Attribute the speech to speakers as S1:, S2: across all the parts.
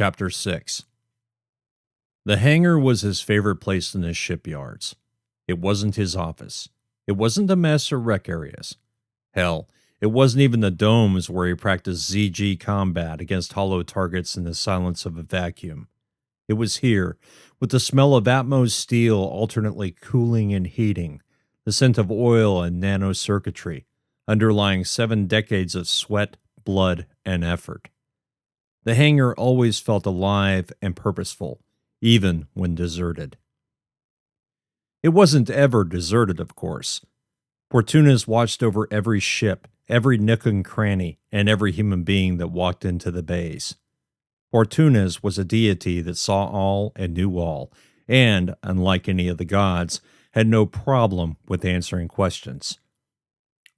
S1: Chapter 6. The hangar was his favorite place in his shipyards. It wasn't his office. It wasn't the mess or wreck areas. Hell, it wasn't even the domes where he practiced ZG combat against hollow targets in the silence of a vacuum. It was here, with the smell of Atmos steel alternately cooling and heating, the scent of oil and nanocircuitry, underlying 7 decades of sweat, blood, and effort. The hangar always felt alive and purposeful, even when deserted. It wasn't ever deserted, of course. Fortunas watched over every ship, every nook and cranny, and every human being that walked into the bays. Fortunas was a deity that saw all and knew all, and, unlike any of the gods, had no problem with answering questions.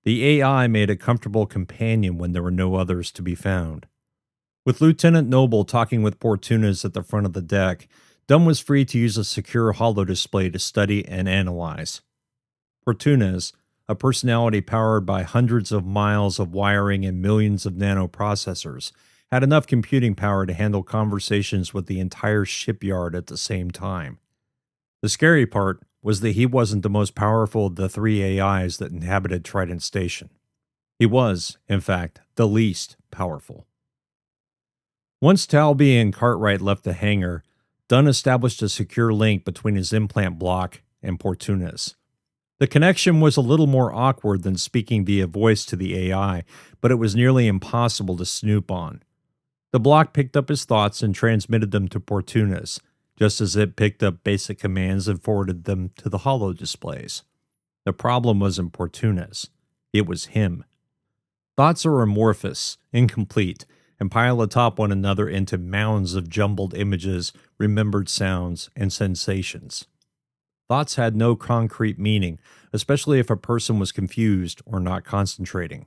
S1: The AI made a comfortable companion when there were no others to be found. With Lieutenant Noble talking with Fortunas at the front of the deck, Dunn was free to use a secure holodisplay to study and analyze. Fortunas, a personality powered by hundreds of miles of wiring and millions of nanoprocessors, had enough computing power to handle conversations with the entire shipyard at the same time. The scary part was that he wasn't the most powerful of the 3 AIs that inhabited Trident Station. He was, in fact, the least powerful. Once Talby and Cartwright left the hangar, Dunn established a secure link between his implant block and Fortuna's. The connection was a little more awkward than speaking via voice to the AI, but it was nearly impossible to snoop on. The block picked up his thoughts and transmitted them to Fortuna's, just as it picked up basic commands and forwarded them to the holodisplays. The problem wasn't Fortuna's. It was him. Thoughts are amorphous, incomplete, and pile atop one another into mounds of jumbled images, remembered sounds, and sensations. Thoughts had no concrete meaning, especially if a person was confused or not concentrating.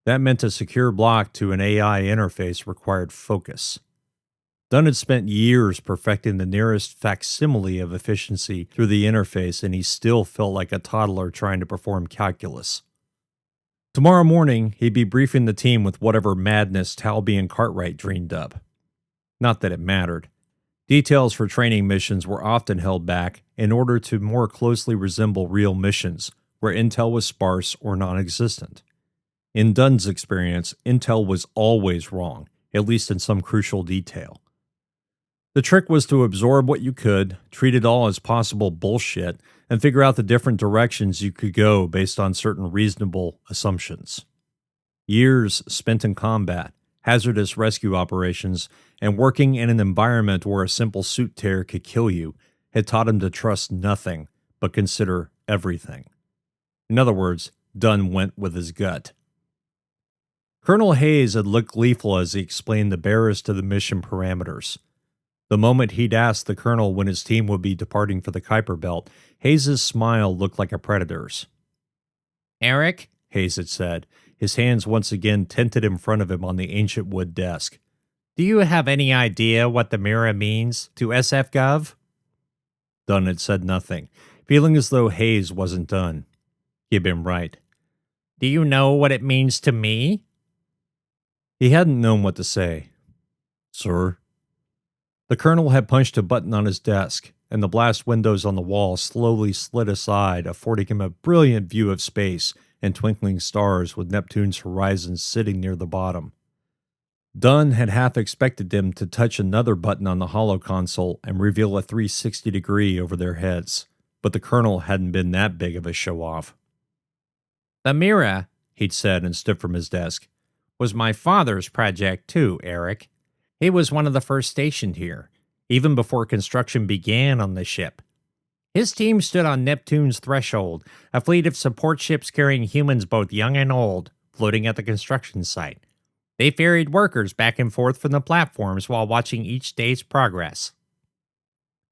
S1: That meant a secure block to an AI interface required focus. Dunn had spent years perfecting the nearest facsimile of efficiency through the interface, and he still felt like a toddler trying to perform calculus. Tomorrow morning, he'd be briefing the team with whatever madness Talby and Cartwright dreamed up. Not that it mattered. Details for training missions were often held back in order to more closely resemble real missions, where intel was sparse or non-existent. In Dunn's experience, intel was always wrong, at least in some crucial detail. The trick was to absorb what you could, treat it all as possible bullshit, and figure out the different directions you could go based on certain reasonable assumptions. Years spent in combat, hazardous rescue operations, and working in an environment where a simple suit tear could kill you had taught him to trust nothing but consider everything. In other words, Dunn went with his gut. Colonel Hayes had looked gleeful as he explained the barest of the mission parameters. The moment he'd asked the colonel when his team would be departing for the Kuiper Belt, Hayes' smile looked like a predator's.
S2: "Eric,"
S1: Hayes had said, his hands once again tented in front of him on the ancient wood desk.
S2: "do you have any idea what the Mira means to SF Gov?"
S1: Dunn had said nothing, feeling as though Hayes wasn't done. He had been right.
S2: "Do you know what it means to me?"
S1: He hadn't known what to say. "Sir?" The colonel had punched a button on his desk, and the blast windows on the wall slowly slid aside, affording him a brilliant view of space and twinkling stars with Neptune's horizon sitting near the bottom. Dunn had half expected them to touch another button on the holo console and reveal a 360-degree over their heads, but the colonel hadn't been that big of a show-off.
S2: "The Mira," he'd said and stood from his desk, "was my father's project too, Eric. He was one of the first stationed here, even before construction began on the ship. His team stood on Neptune's threshold, a fleet of support ships carrying humans both young and old, floating at the construction site. They ferried workers back and forth from the platforms while watching each day's progress."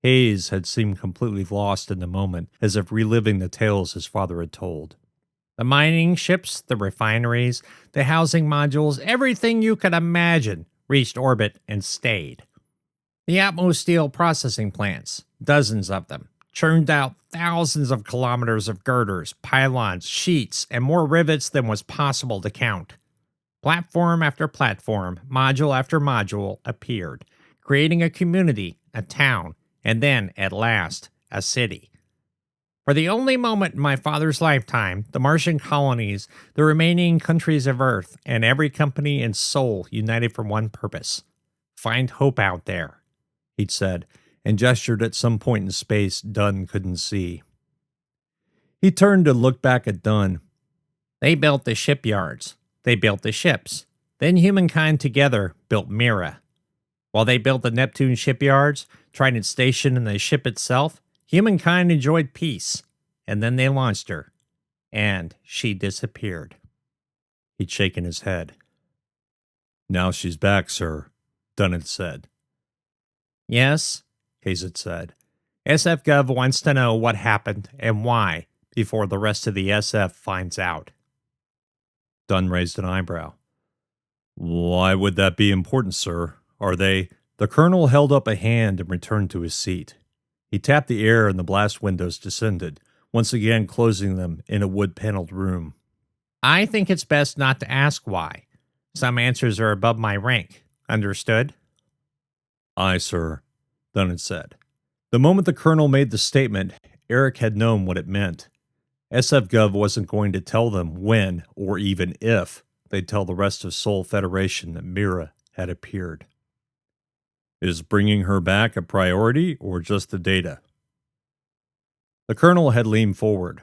S1: Hayes had seemed completely lost in the moment, as if reliving the tales his father had told.
S2: "The mining ships, the refineries, the housing modules, everything you could imagine reached orbit and stayed. The Atmos steel processing plants, dozens of them, churned out thousands of kilometers of girders, pylons, sheets, and more rivets than was possible to count. Platform after platform, module after module appeared, creating a community, a town, and then, at last, a city. For the only moment in my father's lifetime, the Martian colonies, the remaining countries of Earth, and every company and soul united for one purpose: find hope out there, he'd said, and gestured at some point in space Dunn couldn't see. He turned to look back at Dunn. They built the shipyards. They built the ships. Then humankind together built Mira. While they built the Neptune shipyards, Trident Station, and the ship itself, humankind enjoyed peace. And then they launched her. And she disappeared. He'd shaken his head. Now she's back, sir, Dunn had said. Yes, Hayes had said. SF Gov wants to know what happened and why before the rest of the SF finds out. Dunn raised an eyebrow. Why would that be important, sir? Are they? The colonel held up a hand and returned to his seat. He tapped the air and the blast windows descended, once again closing them in a wood-paneled room. I think it's best not to ask why. Some answers are above my rank. Understood? Aye, sir, Dunn had said. The moment the colonel made the statement, Eric had known what it meant. SF Gov wasn't going to tell them when, or even if, they'd tell the rest of Sol Federation that Mira had appeared. Is bringing her back a priority, or just the data? The colonel had leaned forward.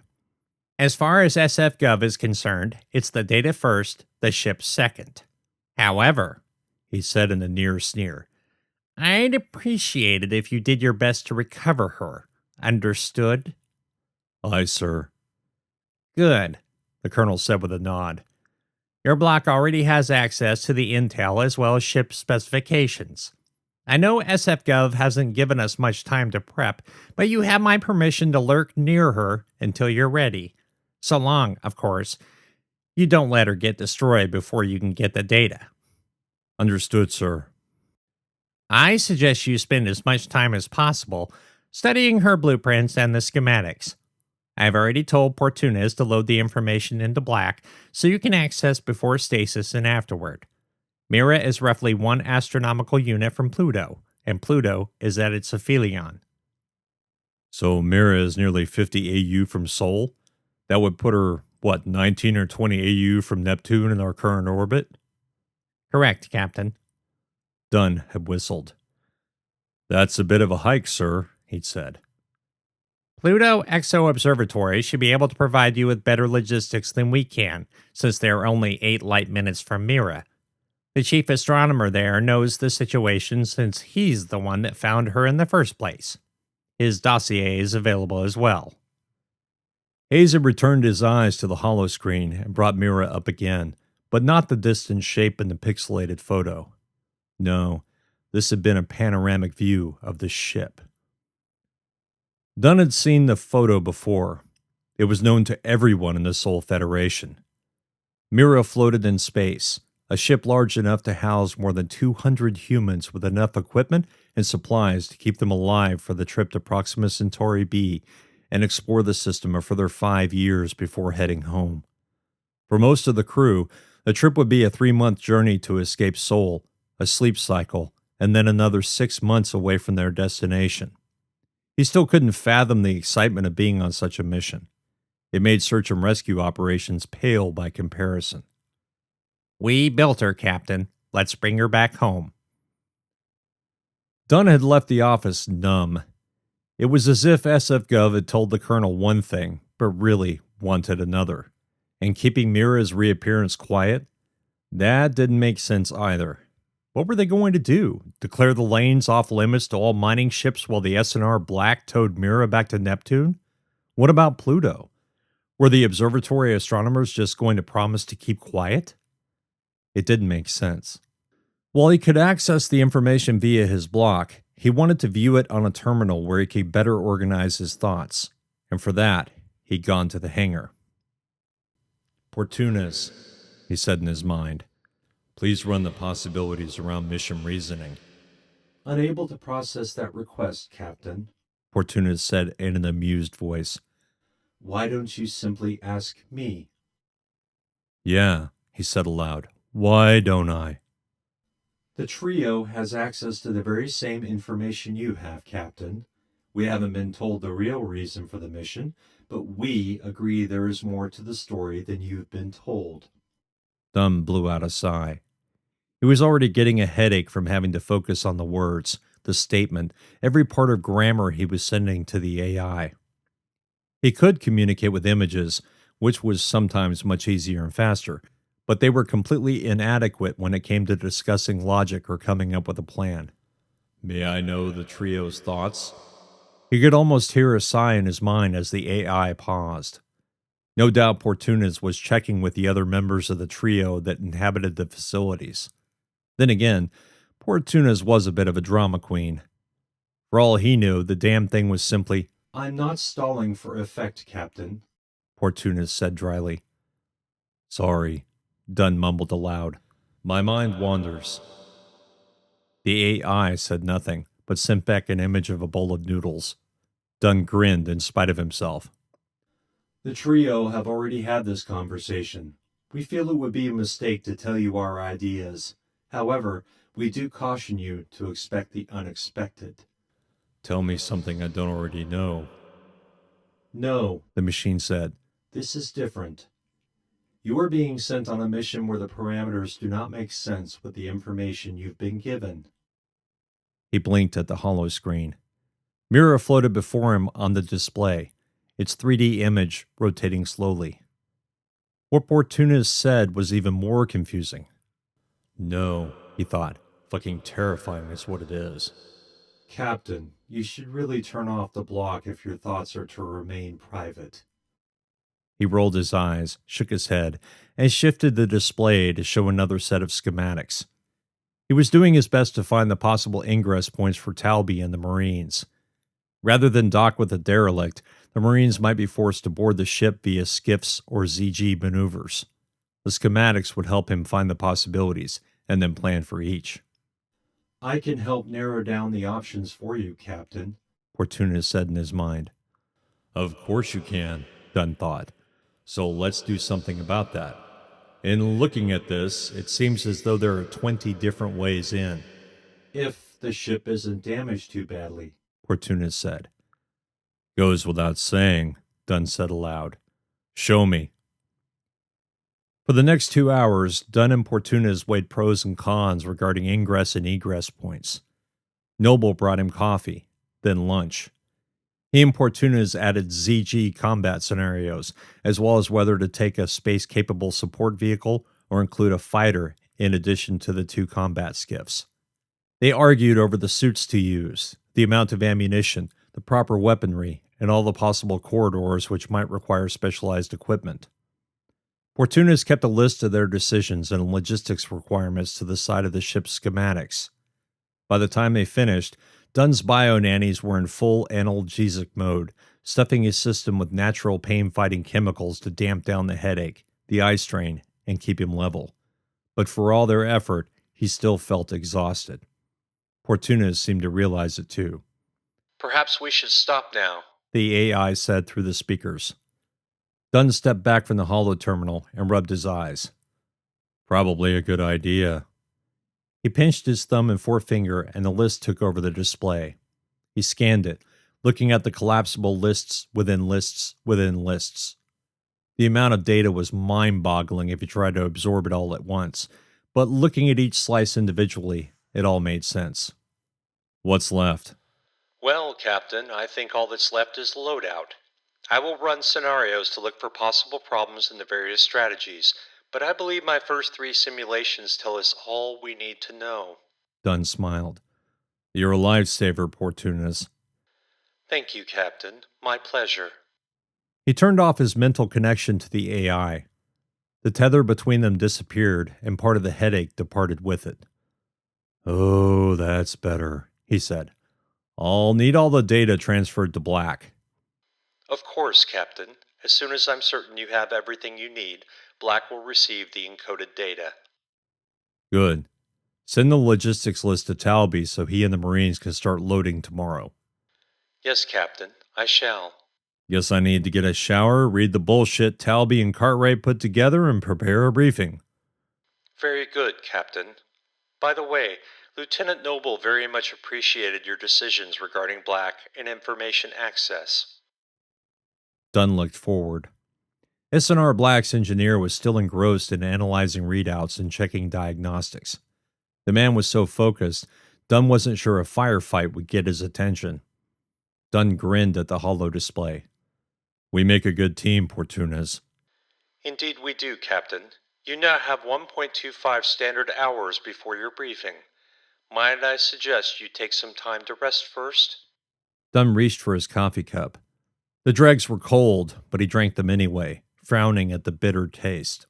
S2: As far as SF Gov is concerned, it's the data first, the ship second. However, he said in a near sneer, I'd appreciate it if you did your best to recover her. Understood? Aye, sir. Good, the colonel said with a nod. Your block already has access to the intel as well as ship specifications. I know SF Gov hasn't given us much time to prep, but you have my permission to lurk near her until you're ready. So long, of course, you don't let her get destroyed before you can get the data. Understood, sir. I suggest you spend as much time as possible studying her blueprints and the schematics. I've already told Portunez to load the information into Black so you can access before stasis and afterward. Mira is roughly 1 astronomical unit from Pluto, and Pluto is at its aphelion. So Mira is nearly 50 AU from Sol? That would put her, 19 or 20 AU from Neptune in our current orbit? Correct, Captain. Dunn had whistled. That's a bit of a hike, sir, he'd said. Pluto Exo Observatory should be able to provide you with better logistics than we can, since they're only 8 light minutes from Mira. The chief astronomer there knows the situation since he's the one that found her in the first place. His dossier is available as well. Hayes had returned his eyes to the holoscreen and brought Mira up again, but not the distant shape in the pixelated photo. No, this had been a panoramic view of the ship. Dunn had seen the photo before. It was known to everyone in the Sol Federation. Mira floated in space, a ship large enough to house more than 200 humans with enough equipment and supplies to keep them alive for the trip to Proxima Centauri b and explore the system a further 5 years before heading home. For most of the crew, the trip would be a 3-month journey to escape Sol, a sleep cycle, and then another 6 months away from their destination. He still couldn't fathom the excitement of being on such a mission. It made search and rescue operations pale by comparison. We built her, Captain. Let's bring her back home. Dunn had left the office numb. It was as if SF Gov had told the colonel one thing, but really wanted another. And keeping Mira's reappearance quiet? That didn't make sense either. What were they going to do? Declare the lanes off limits to all mining ships while the S&R Black towed Mira back to Neptune? What about Pluto? Were the observatory astronomers just going to promise to keep quiet? It didn't make sense. While he could access the information via his block, he wanted to view it on a terminal where he could better organize his thoughts, and for that, he'd gone to the hangar. Portunez, he said in his mind. Please run the possibilities around mission reasoning. Unable to process that request, Captain, Portunez said in an amused voice. Why don't you simply ask me? Yeah, he said aloud. Why don't I?
S1: The trio has access to the very same information you have, Captain. We haven't been told the real reason for the mission, but we agree there is more to the story than you've been told. Dunn blew out a sigh. He was already getting a headache from having to focus on the words, the statement, every part of grammar he was sending to the AI. He could communicate with images, which was sometimes much easier and faster, but they were completely inadequate when it came to discussing logic or coming up with a plan. May I know the trio's thoughts? He could almost hear a sigh in his mind as the AI paused. No doubt Portunez was checking with the other members of the trio that inhabited the facilities. Then again, Portunez was a bit of a drama queen. For all he knew, the damn thing was simply, "I'm not stalling for effect, Captain," Portunez said dryly. "Sorry," Dunn mumbled aloud. "My mind wanders." The AI said nothing, but sent back an image of a bowl of noodles. Dunn grinned in spite of himself. "The trio have already had this conversation. We feel it would be a mistake to tell you our ideas. However, we do caution you to expect the unexpected." "Tell me something I don't already know." "No," the machine said. "This is different. You are being sent on a mission where the parameters do not make sense with the information you've been given." He blinked at the hollow screen. Mira floated before him on the display, its 3D image rotating slowly. What Portunez said was even more confusing. "No," he thought. "Fucking terrifying is what it is." "Captain, you should really turn off the block if your thoughts are to remain private." He rolled his eyes, shook his head, and shifted the display to show another set of schematics. He was doing his best to find the possible ingress points for Talby and the Marines. Rather than dock with the derelict, the Marines might be forced to board the ship via skiffs or ZG maneuvers. The schematics would help him find the possibilities and then plan for each. "I can help narrow down the options for you, Captain," Portunez said in his mind. "Of course you can," Dunn thought. "So let's do something about that. In looking at this, it seems as though there are 20 different ways in." "If the ship isn't damaged too badly," Portunez said. "Goes without saying," Dunn said aloud. "Show me." For the next 2 hours, Dunn and Portunez weighed pros and cons regarding ingress and egress points. Noble brought him coffee, then lunch. He and Portunez added ZG combat scenarios, as well as whether to take a space-capable support vehicle or include a fighter in addition to the 2 combat skiffs. They argued over the suits to use, the amount of ammunition, the proper weaponry, and all the possible corridors which might require specialized equipment. Portunez kept a list of their decisions and logistics requirements to the side of the ship's schematics. By the time they finished, Dunn's bio-nannies were in full analgesic mode, stuffing his system with natural pain-fighting chemicals to damp down the headache, the eye strain, and keep him level. But for all their effort, he still felt exhausted. Portunez seemed to realize it too.
S2: "Perhaps we should stop now,"
S1: the AI said through the speakers. Dunn stepped back from the holo terminal and rubbed his eyes. "Probably a good idea." He pinched his thumb and forefinger, and the list took over the display. He scanned it, looking at the collapsible lists within lists within lists. The amount of data was mind-boggling if you tried to absorb it all at once, but looking at each slice individually, it all made sense. "What's left?"
S2: "Well, Captain, I think all that's left is loadout. I will run scenarios to look for possible problems in the various strategies, but I believe my first 3 simulations tell us all we need to know."
S1: Dunn smiled. "You're a lifesaver, Portunez."
S2: "Thank you, Captain. My pleasure."
S1: He turned off his mental connection to the AI. The tether between them disappeared, and part of the headache departed with it. "Oh, that's better," he said. "I'll need all the data transferred to Black."
S2: "Of course, Captain. As soon as I'm certain you have everything you need, Black will receive the encoded data."
S1: "Good. Send the logistics list to Talby so he and the Marines can start loading tomorrow."
S2: "Yes, Captain, I shall."
S1: "Guess I need to get a shower, read the bullshit Talby and Cartwright put together, and prepare a briefing."
S2: "Very good, Captain."
S1: By the way, Lieutenant Noble very much appreciated your decisions regarding Black and information access. Dunn looked forward. S&R Black's engineer was still engrossed in analyzing readouts and checking diagnostics. The man was so focused, Dunn wasn't sure a firefight would get his attention. Dunn grinned at the holo display. We make a good team, Portunas. Indeed we do, Captain. You now have 1.25 standard hours before your briefing. Might I suggest you take some time to rest first? Dunn reached for his coffee cup. The dregs were cold, but he drank them anyway, frowning at the bitter taste.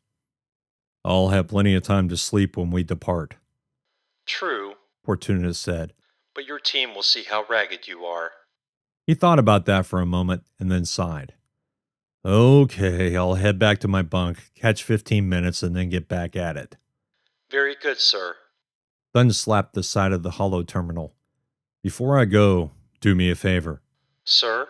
S1: I'll have plenty of time to sleep when we depart. True, Portunas said, but your team will see how ragged you are. He thought about that for a moment and then sighed. Okay, I'll head back to my bunk, catch 15 minutes, and then get back at it. Very good, sir. Dunn slapped the side of the holo terminal. Before I go, do me a favor. Sir?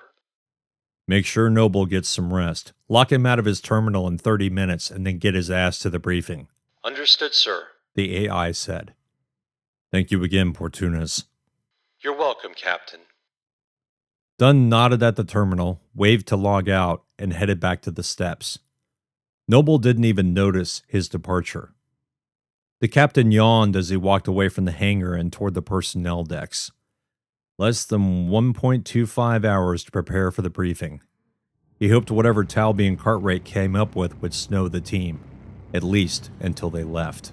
S1: Make sure Noble gets some rest. Lock him out of his terminal in 30 minutes and then get his ass to the briefing. Understood, sir, the AI said. Thank you again, Portunas. You're welcome, Captain. Dunn nodded at the terminal, waved to log out, and headed back to the steps. Noble didn't even notice his departure. The captain yawned as he walked away from the hangar and toward the personnel decks. Less than 1.25 hours to prepare for the briefing. He hoped whatever Talby and Cartwright came up with would snow the team, at least until they left.